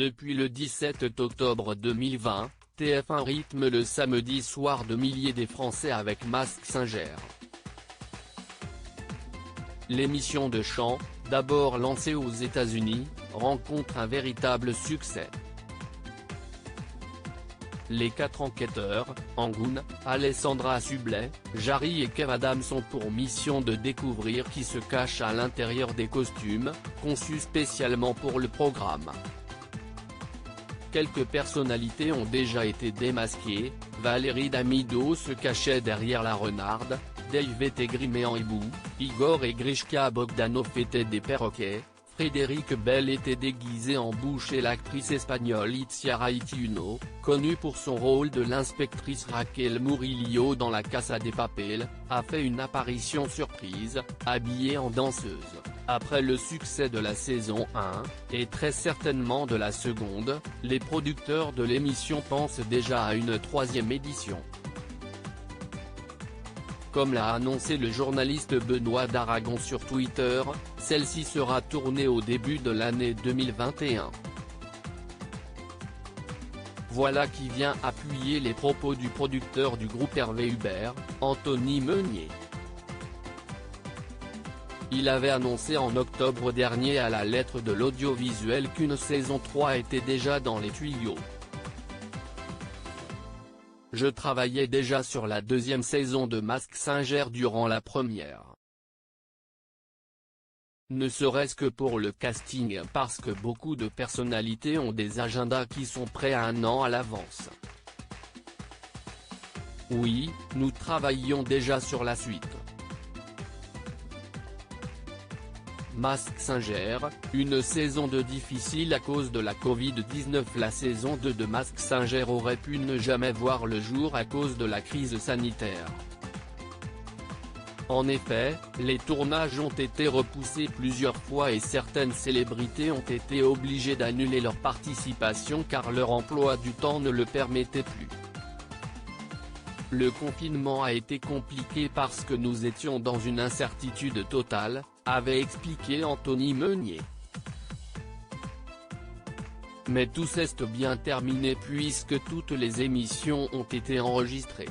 Depuis le 17 octobre 2020, TF1 rythme le samedi soir de milliers des Français avec Mask Singer. L'émission de chant, d'abord lancée aux États-Unis, rencontre un véritable succès. Les 4 enquêteurs, Angoon, Alessandra Sublet, Jarry et Kev Adams ont pour mission de découvrir qui se cache à l'intérieur des costumes, conçus spécialement pour le programme. Quelques personnalités ont déjà été démasquées, Valérie Damido se cachait derrière la renarde, Dave était grimé en hibou, Igor et Grishka Bogdanov étaient des perroquets, Frédéric Bell était déguisé en bouche et l'actrice espagnole Itziar Aituno, connue pour son rôle de l'inspectrice Raquel Murillo dans La Casa de Papel, a fait une apparition surprise, habillée en danseuse. Après le succès de la saison 1, et très certainement de la seconde, les producteurs de l'émission pensent déjà à une 3e édition. Comme l'a annoncé le journaliste Benoît d'Aragon sur Twitter, celle-ci sera tournée au début de l'année 2021. Voilà qui vient appuyer les propos du producteur du groupe Hervé Hubert, Anthony Meunier. Il avait annoncé en octobre dernier à la lettre de l'audiovisuel qu'une saison 3 était déjà dans les tuyaux. Je travaillais déjà sur la 2e saison de Mask Singer durant la première. Ne serait-ce que pour le casting parce que beaucoup de personnalités ont des agendas qui sont prêts à 1 an à l'avance. Oui, nous travaillions déjà sur la suite. Mask Singer, une saison 2 difficile à cause de la Covid-19. La saison 2 de Mask Singer aurait pu ne jamais voir le jour à cause de la crise sanitaire. En effet, les tournages ont été repoussés plusieurs fois et certaines célébrités ont été obligées d'annuler leur participation car leur emploi du temps ne le permettait plus. Le confinement a été compliqué parce que nous étions dans une incertitude totale, avait expliqué Anthony Meunier. Mais tout s'est bien terminé puisque toutes les émissions ont été enregistrées.